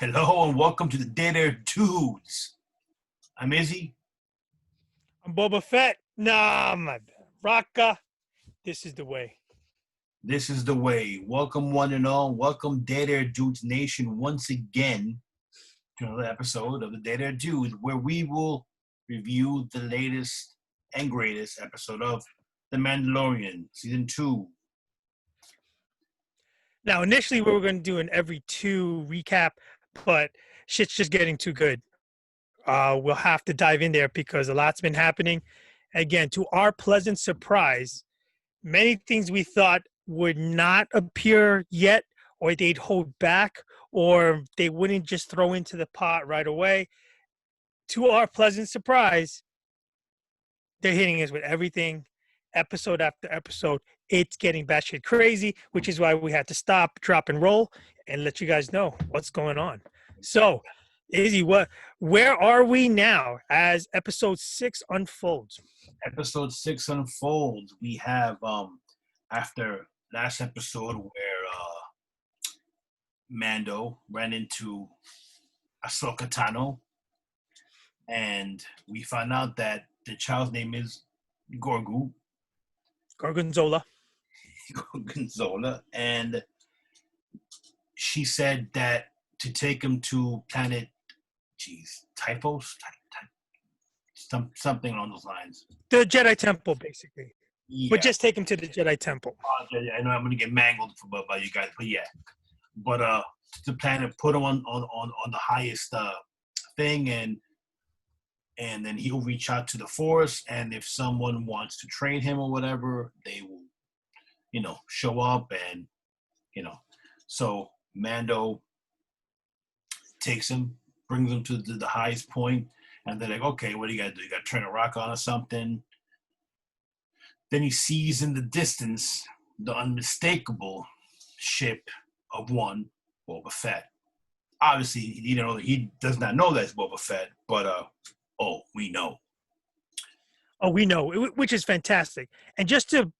Hello and welcome to the Data Dudes. I'm Izzy. I'm Boba Fett. Nah, my Raka. This is the way. This is the way. Welcome one and all. Welcome Data Dudes Nation once again to another episode of the Data Dudes, where we will review the latest and greatest episode of The Mandalorian, Season 2. Now, initially, we were going to do an every two recap, but shit's just getting too good. We'll have to dive in there because a lot's been happening. Again, to our pleasant surprise, many things we thought would not appear yet, or they'd hold back, or they wouldn't just throw into the pot right away. To our pleasant surprise, they're hitting us with everything, episode after episode. It's getting batshit crazy, which is why we had to stop, drop, and roll, and let you guys know what's going on. So, Izzy, where are we now as episode 6 unfolds? Episode 6 unfolds. We have, after last episode where Mando ran into Ahsoka Tano, and we found out that the child's name is Gorgu, Gorgonzola. Gorgonzola, and she said that to take him to planet, Typos, something along those lines. The Jedi Temple, basically. Yeah. But just take him to the Jedi Temple. I know I'm gonna get mangled by you guys, but yeah. But the planet put him on the highest thing, and then he'll reach out to the Force, and if someone wants to train him or whatever, they will, show up, and so Mando takes him, brings him to the highest point, and they're like, okay, what do you gotta do? You gotta turn a rock on or something. Then he sees in the distance the unmistakable ship of one Boba Fett. Obviously, he does not know that's Boba Fett, but we know. Oh, we know, which is fantastic. And just to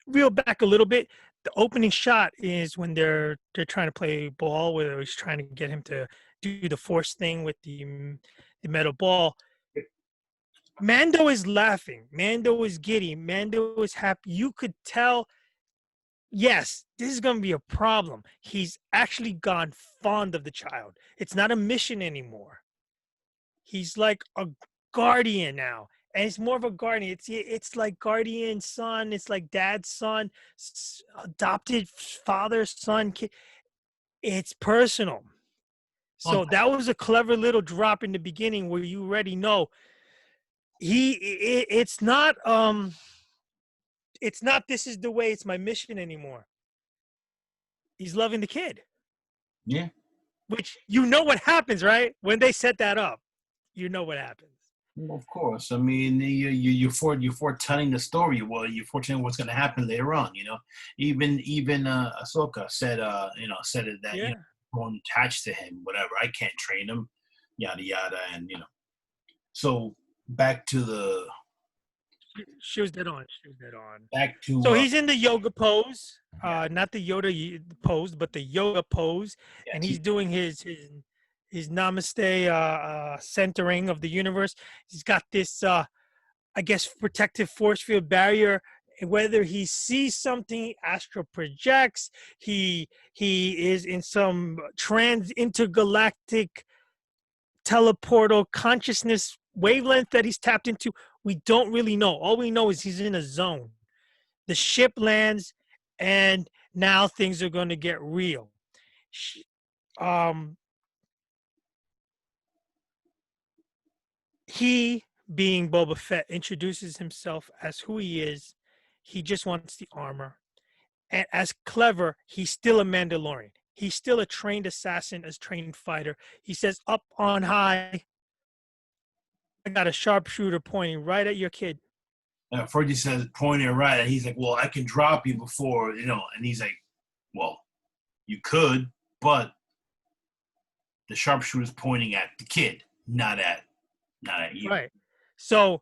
reel back a little bit, the opening shot is when they're trying to play ball, where he's trying to get him to do the force thing with the metal ball. Mando is laughing. Mando is giddy. Mando is happy. You could tell, yes, this is going to be a problem. He's actually gone fond of the child. It's not a mission anymore. He's like a guardian now. And it's more of a guardian. It's like guardian son. It's like dad's son, adopted father, son, kid. It's personal. So that was a clever little drop in the beginning where you already know it's not this is the way, it's my mission anymore. He's loving the kid. Yeah. Which what happens, right? When they set that up, what happens. Well, of course. I mean, you're foretelling the story. Well, you're foretelling what's going to happen later on. Even Ahsoka said it that going attached to him, whatever. I can't train him, yada yada, and So back to the. She was dead on. Back to. So he's in the yoga pose, not the Yoda pose, but the yoga pose, and he's doing his namaste centering of the universe. He's got this, I guess, protective force field barrier. Whether he sees something, astral projects. He is in some intergalactic teleportal consciousness wavelength that he's tapped into. We don't really know. All we know is he's in a zone. The ship lands, and now things are going to get real. He, being Boba Fett, introduces himself as who he is. He just wants the armor. And as clever, he's still a Mandalorian. He's still a trained assassin, a trained fighter. He says, up on high, I got a sharpshooter pointing right at your kid. First he says, pointing right, and he's like, well, I can drop you before, and he's like, well, you could, but the sharpshooter's pointing at the kid, not at you. Right. So,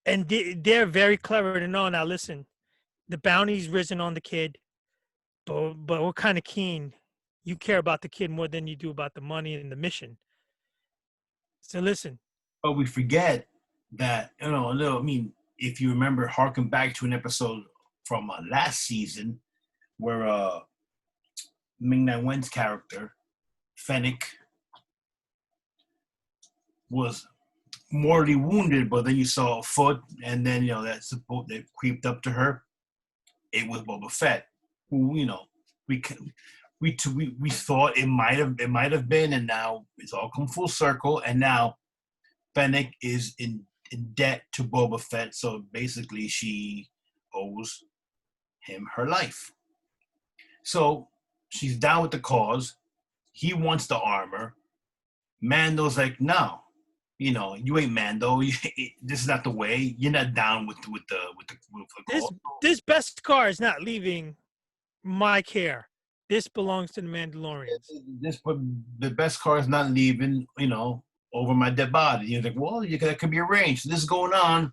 and they're very clever to know, now listen, the bounty's risen on the kid, but we're kind of keen. You care about the kid more than you do about the money and the mission. So listen, But we forget that, I mean, if you remember, harken back to an episode from last season where Ming-Na Wen's character, Fennec, was mortally wounded, but then you saw a foot, and then, that creeped up to her. It was Boba Fett, who, we we thought it might have been, and now it's all come full circle, and now Fennec is in debt to Boba Fett, so basically she owes him her life. So she's down with the cause. He wants the armor. Mando's like, no, you ain't Mando. This is not the way. You're not down with the cause. this best car is not leaving my care. This belongs to the Mandalorians. The best car is not leaving. Over my dead body. You're like, well, that could be arranged. This is going on.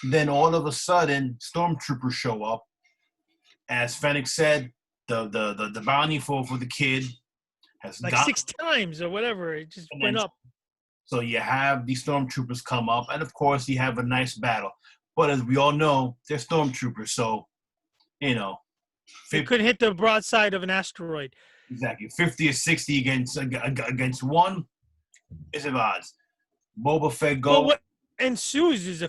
Then all of a sudden, stormtroopers show up. As Fennec said, the bounty for the kid has like 6 times or whatever. It just went up. So you have these stormtroopers come up, and of course you have a nice battle. But as we all know, they're stormtroopers, so they could hit the broadside of an asteroid. Exactly, 50 or 60 against one. Is it odds? Boba Fett goes. Well, what ensues is a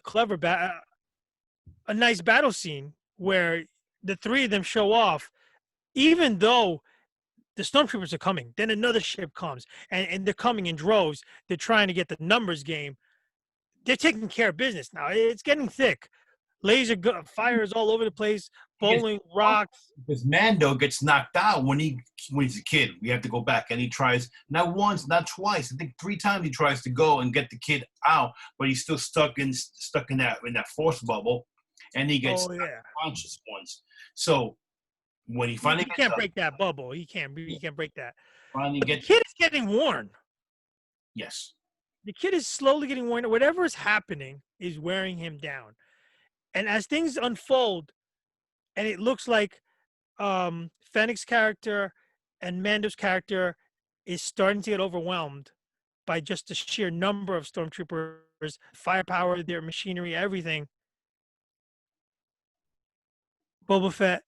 nice battle scene where the three of them show off, even though the stormtroopers are coming. Then another ship comes, and they're coming in droves. They're trying to get the numbers game. They're taking care of business now. It's getting thick. Laser fires all over the place, bowling rocks. Because Mando gets knocked out when he's a kid. We have to go back, and he tries not once, not twice. I think 3 times he tries to go and get the kid out, but he's still stuck in that force bubble, and he gets unconscious once. So when he finally can't break that bubble. He can't break that. Finally, the kid is getting worn. Yes, the kid is slowly getting worn. Whatever is happening is wearing him down. And as things unfold, and it looks like Fennec's character and Mando's character is starting to get overwhelmed by just the sheer number of stormtroopers, firepower, their machinery, everything. Boba Fett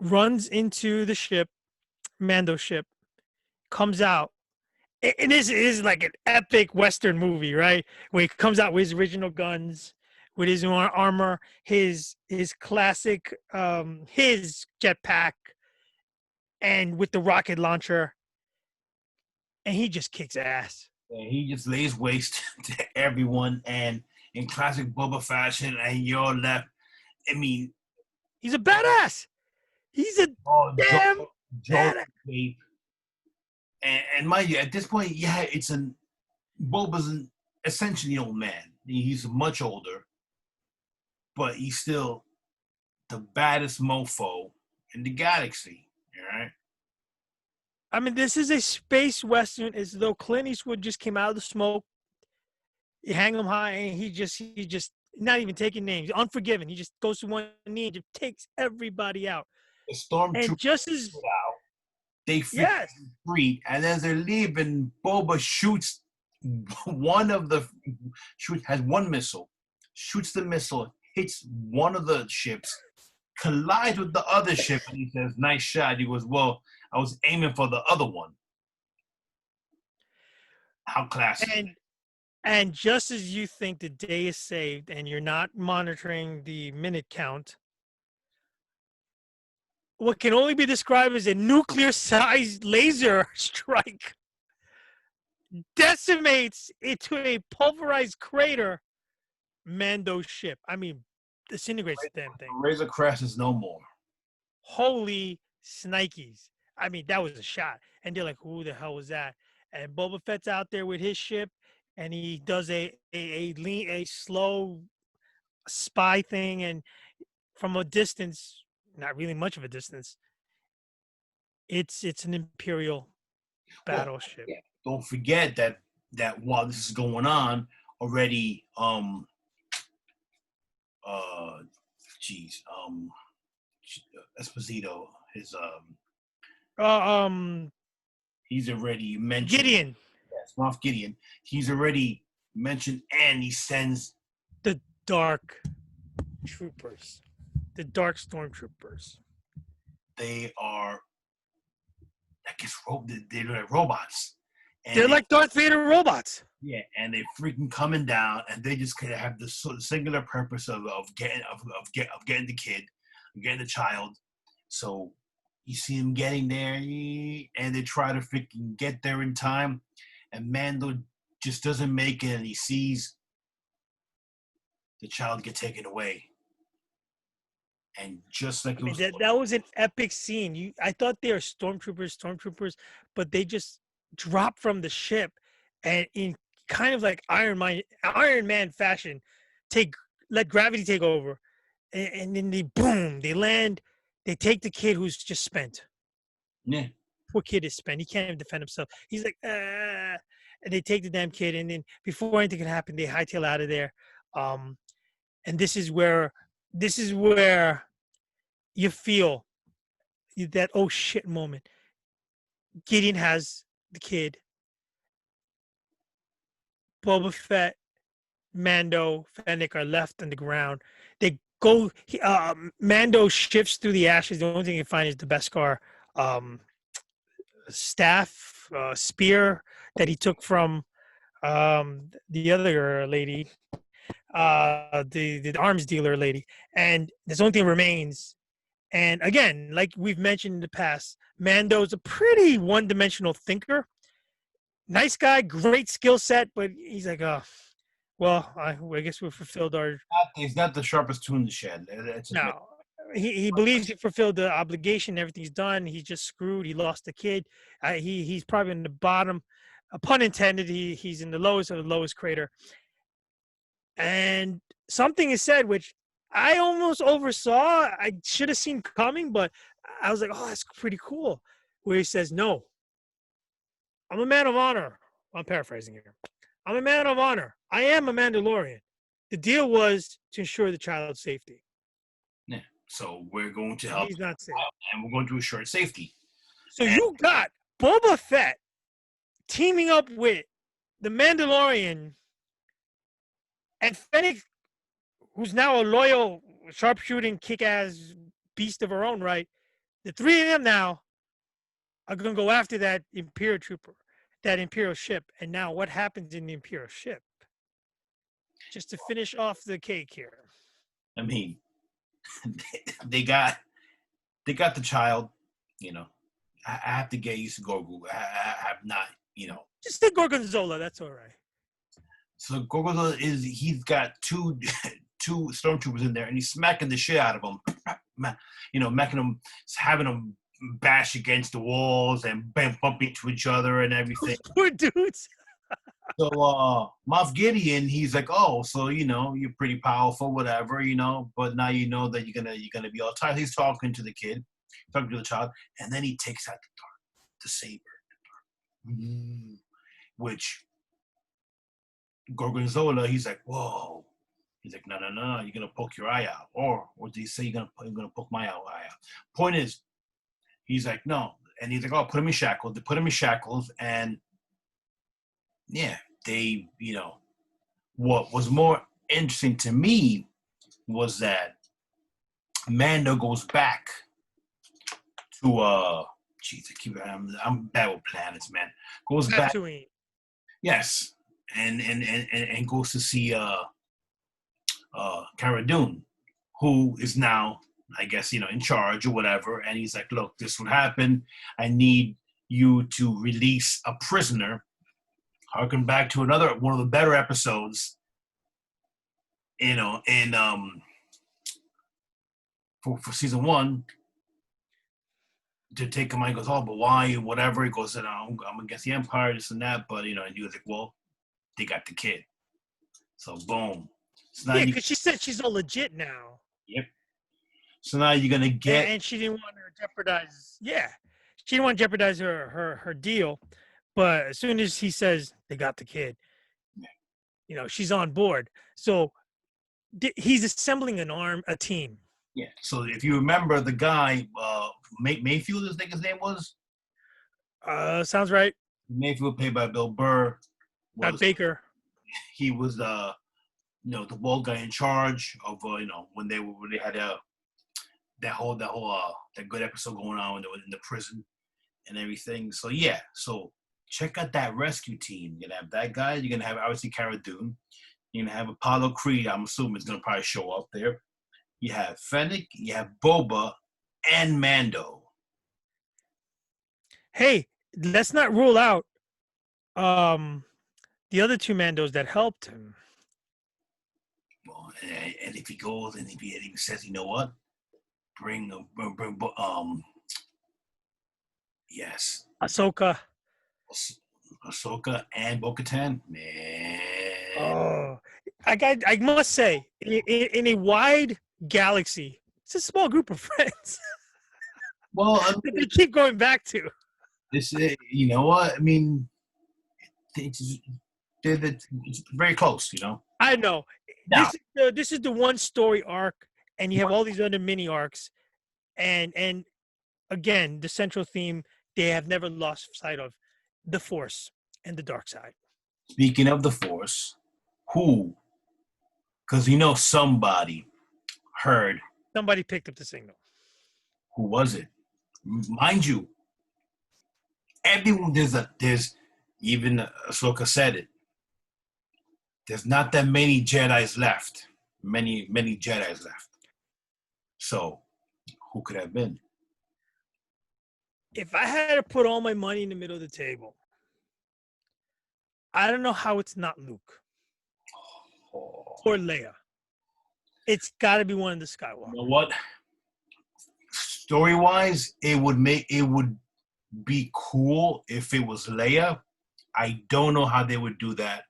runs into the ship, Mando's ship, comes out. And this is like an epic Western movie, right? Where he comes out with his original guns, with his armor, his classic, his jetpack, and with the rocket launcher, and he just kicks ass. And he just lays waste to everyone, and in classic Boba fashion, and you're left. I mean, he's a badass. He's a damn badass. And mind you, at this point, Boba's essentially an old man. He's much older, but he's still the baddest mofo in the galaxy. All right. I mean, this is a space western, as though Clint Eastwood just came out of the smoke. You hang him high, and he just not even taking names. Unforgiven. He just goes to one knee and just takes everybody out. The stormtroopers and just as out, they the street, and as they're leaving, Boba shoots has one missile, shoots the missile, hits one of the ships, collides with the other ship, and he says, "Nice shot." He goes, "Well, I was aiming for the other one." How classic. And just as you think the day is saved and you're not monitoring the minute count, what can only be described as a nuclear-sized laser strike decimates into a pulverized crater Mando's ship. I mean, disintegrates the damn thing. Razor Crest is no more. Holy snikes. I mean, that was a shot. And they're like, who the hell was that? And Boba Fett's out there with his ship, and he does a slow spy thing, and from a distance, not really much of a distance, it's an Imperial battleship. Yeah. Don't forget that while this is going on, already Esposito, his Um, He's already mentioned. Gideon, Yes, Moff Gideon. He's already mentioned, and he sends. the Dark Troopers, the Dark Stormtroopers. They are, I guess, they're like robots, and They're like Darth Vader robots. yeah, and they freaking coming down, and they just kind of have this sort of singular purpose of getting the kid, getting the child. So you see him getting there, and they try to freaking get there in time, and Mando just doesn't make it, and he sees the child get taken away, and just like I mean, that was an epic scene. I thought they were stormtroopers, but they just dropped from the ship, and in kind of like Iron Man fashion, let gravity take over, and then they land. They take the kid who's just spent. yeah. Poor kid is spent. He can't even defend himself. He's like, and they take the damn kid, and then before anything can happen, they hightail out of there. And this is where you feel that oh shit moment. Gideon has the kid. Boba Fett, Mando, Fennec are left on the ground. They go. Mando shifts through the ashes. The only thing you find is the Beskar staff, spear that he took from the other lady, the arms dealer lady, and this only thing remains. And again, like we've mentioned in the past, Mando's a pretty one-dimensional thinker. Nice guy, great skill set, but he's like, oh, well, I guess we fulfilled our. He's not the sharpest tool in the shed. No, he believes he fulfilled the obligation. Everything's done. He's just screwed. He lost the kid. He's probably in the bottom. Pun intended. He's in the lowest of the lowest crater. And something is said, which I almost oversaw. I should have seen coming, but I was like, oh, that's pretty cool. Where he says, no, I'm a man of honor. I'm paraphrasing here. I'm a man of honor. I am a Mandalorian. The deal was to ensure the child's safety. Yeah. So we're going to help. He's not safe. And we're going to assure safety. So you got Boba Fett teaming up with the Mandalorian and Fennec, who's now a loyal, sharpshooting, kick-ass beast of her own right. The three of them now are going to go after that Imperial trooper, that Imperial ship. And now what happens in the Imperial ship? Just to finish off the cake here. I mean, they got the child, you know. I have to get used to Grogu. I have not, you know. Just say Gorgonzola, that's all right. So Gorgonzola he's got two stormtroopers in there, and he's smacking the shit out of them. You know, making them, having them bash against the walls and bump into each other and everything. Poor dudes. So Moff Gideon, he's like, oh, so you know, you're pretty powerful, whatever, you know, but now you know that you're gonna be all tired. He's talking to the kid, talking to the child, and then he takes out the saber, which Gorgonzola, he's like, whoa. He's like, no, you're gonna poke your eye out, or did he say you're gonna poke my eye out? Point is, he's like, no, and he's like, oh, put him in shackles. They put him in shackles, and yeah, they, you know, what was more interesting to me was that Mando goes back to I'm bad with planets, man. Goes back, yes, and goes to see Cara Dune, who is now, I guess, you know, in charge or whatever, and he's like, look, this would happen. I need you to release a prisoner. Harken back to one of the better episodes, you know, in for season 1. To take him, he goes, oh, but why? Whatever. He goes, I'm against the Empire, this and that. But you know, and he was like, well, they got the kid. So boom. So yeah, because she said she's all legit now. Yep. So now you're gonna get, and she didn't want to jeopardize. Yeah, she didn't want to jeopardize her deal. But as soon as he says they got the kid, you know, she's on board. So he's assembling a team. Yeah. So if you remember the guy, Mayfield, I think his name was. Sounds right. Mayfield, played by Bill Burr, Not was Baker. he was the bald guy in charge of when they had that good episode going on when they were in the prison and everything. So yeah, so check out that rescue team. You're gonna have that guy. You're gonna have obviously Cara Dune. You're gonna have Apollo Creed. I'm assuming it's gonna probably show up there. You have Fennec. You have Boba and Mando. Hey, let's not rule out um the other two Mandos that helped him. Well, and if he goes and if he says, you know what, bring yes, Ahsoka. Ahsoka and Bo-Katan, man. Oh, I must say, in a wide galaxy, it's a small group of friends Well, I that mean, they keep going back to. this you know what I mean. It's, it's very close, you know. I know. Now, This is the one story arc, and you have all these other mini arcs, and again, the central theme they have never lost sight of: the Force and the dark side. speaking of the Force, who? Because somebody heard. Somebody picked up the signal. Who was it? Mind you, everyone there's even Ahsoka said it. There's not that many Jedi's left. Many Jedi's left. So, who could have been? If I had to put all my money in the middle of the table, I don't know how it's not Luke Oh, or Leia. It's got to be one of the Skywalkers. you know what? Story-wise, it would be cool if it was Leia. I don't know how they would do that.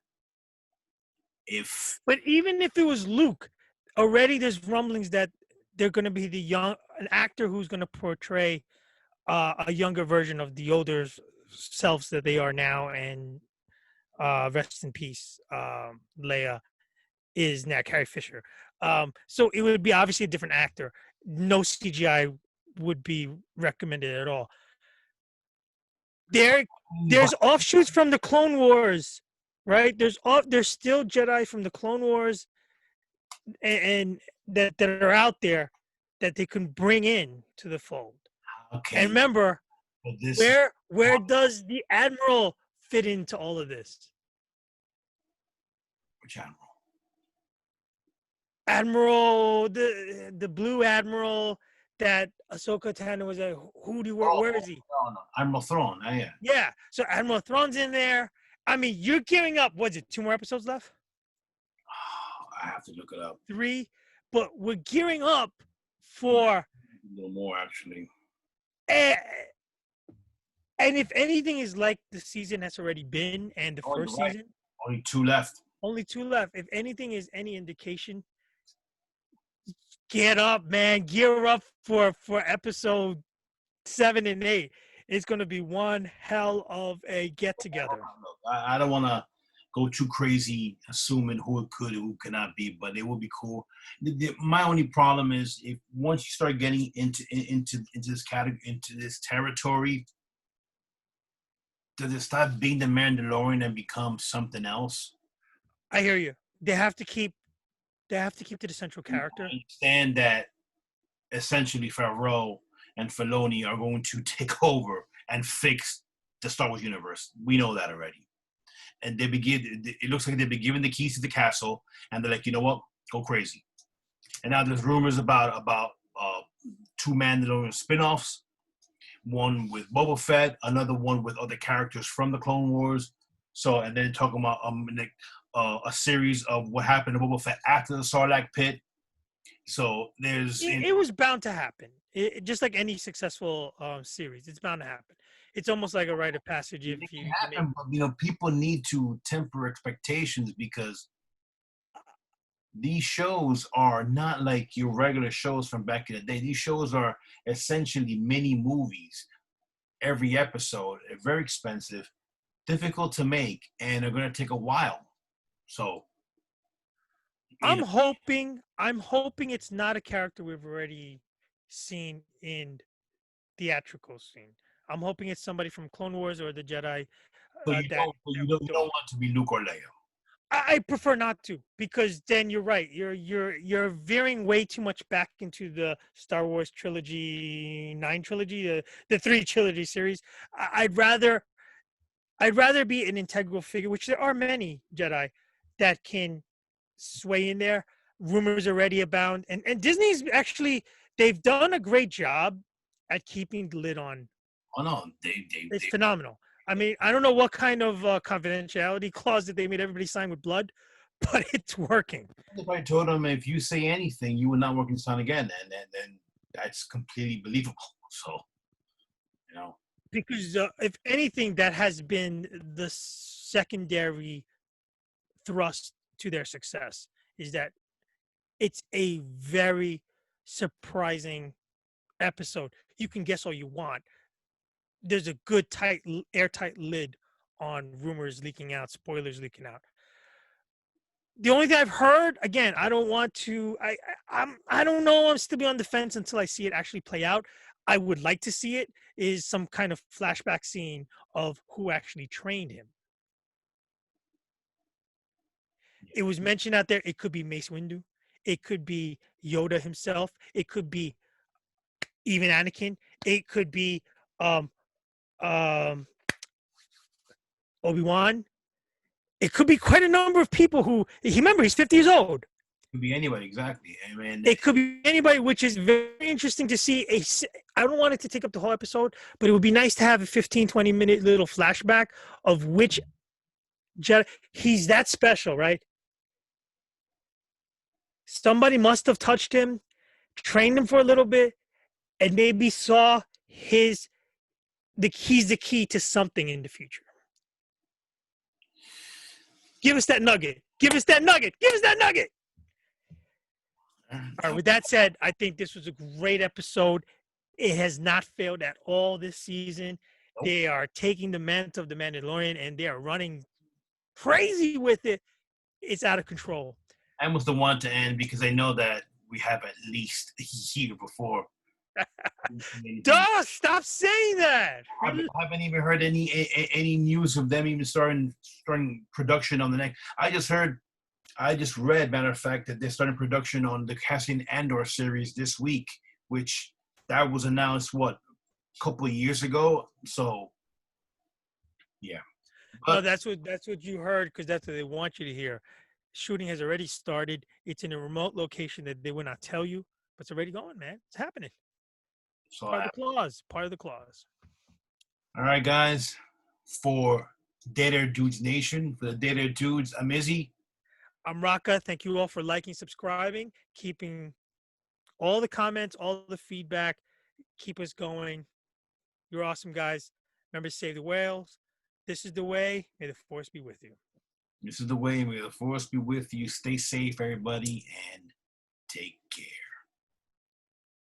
But even if it was Luke, already there's rumblings that they're going to be an actor who's going to portray a younger version of the older selves that they are now, and rest in peace, Leia is now Carrie Fisher. So it would be obviously a different actor. No CGI would be recommended at all. There's offshoots from the Clone Wars, right? There's still Jedi from the Clone Wars, and that are out there that they can bring in to the fold. Okay. And remember, this where does the Admiral fit into all of this? which Admiral? Admiral, the Blue Admiral that Ahsoka Tano was like, where is he? No, Admiral Thrawn. Yeah. Yeah, so Admiral Thrawn's in there. I mean, you're gearing up. What's it? 2 more episodes left? I have to look it up. 3, but we're gearing up for a little more actually. And if anything is like the season has already been, and the first season, only 2 left. Only 2 left. If anything is any indication, get up, man. Gear up for episode 7 and 8. It's going to be one hell of a get together. I don't want to go too crazy assuming who it could and who cannot be, but it would be cool. My only problem is if once you start getting into this category, into this territory, does it stop being the Mandalorian and become something else? I hear you. They have to keep to the central character. I understand that essentially Favreau and Filoni are going to take over and fix the Star Wars universe. We know that already. And it looks like they've been given the keys to the castle, and they're like, you know what, go crazy. And now there's rumors about 2 Mandalorian spin-offs, one with Boba Fett, another one with other characters from the Clone Wars. So, and then talking about a series of what happened to Boba Fett after the Sarlacc pit. So it was bound to happen. Just like any successful series, it's bound to happen. It's almost like a rite of passage. If you happen, but people need to temper expectations because these shows are not like your regular shows from back in the day. These shows are essentially mini movies. Every episode, very expensive, difficult to make, and are going to take a while. So I'm hoping it's not a character we've already seen in theatrical scene. I'm hoping it's somebody from Clone Wars or the Jedi So you that don't, you that don't, would you do don't it. want it to be Luke or Leia. I prefer not to, because then you're right. You're veering way too much back into the Star Wars trilogy, 9 trilogy, the 3 trilogy series. I'd rather be an integral figure, which there are many Jedi that can sway in there. Rumors already abound, and Disney's actually, they've done a great job at keeping the lid on. Oh no, they, It's they phenomenal. I mean, I don't know what kind of confidentiality clause that they made everybody sign with blood, but it's working. if I told them if you say anything, you will not work in Sun again, and then that's completely believable. So you know, Because if anything, that has been the secondary thrust to their success, is that it's a very surprising episode. You can guess all you want. There's a good tight airtight lid on rumors leaking out, spoilers leaking out. The only thing I've heard, again, I don't want to. I don't know. I'm still be on the fence until I see it actually play out. I would like to see it. Is some kind of flashback scene of who actually trained him. It was mentioned out there. It could be Mace Windu. It could be Yoda himself. It could be even Anakin. It could be um um Obi-Wan. It could be quite a number of people who remember he's 50 years old. it could be anybody exactly. I mean, It could be anybody, which is very interesting to see. I don't want it to take up the whole episode, but it would be nice to have a 15, 20-minute little flashback of which Jedi. He's that special, right? Somebody must have touched him, trained him for a little bit, and maybe saw he's the key to something in the future. Give us that nugget. Give us that nugget. Give us that nugget. All right. With that said, I think this was a great episode. It has not failed at all this season. Nope. They are taking the mantle of the Mandalorian and they are running crazy with it. It's out of control. I was the one to end because I know that we have at least a year before. Duh! Stop saying that. I haven't even heard any news of them even starting production on the next. I just read, matter of fact, that they're starting production on the Cassian Andor series this week, which that was announced a couple of years ago. So, yeah. No, that's what you heard, because that's what they want you to hear. Shooting has already started. It's in a remote location that they will not tell you, but it's already going, man. It's happening. So Part of the clause. Part of the clause. all right, guys. For Data Dudes Nation, for the Data Dudes, I'm Izzy. I'm Raka. Thank you all for liking, subscribing, keeping all the comments, all the feedback. Keep us going. You're awesome, guys. Remember to save the whales. This is the way. May the force be with you. This is the way. May the force be with you. Stay safe, everybody, and take care.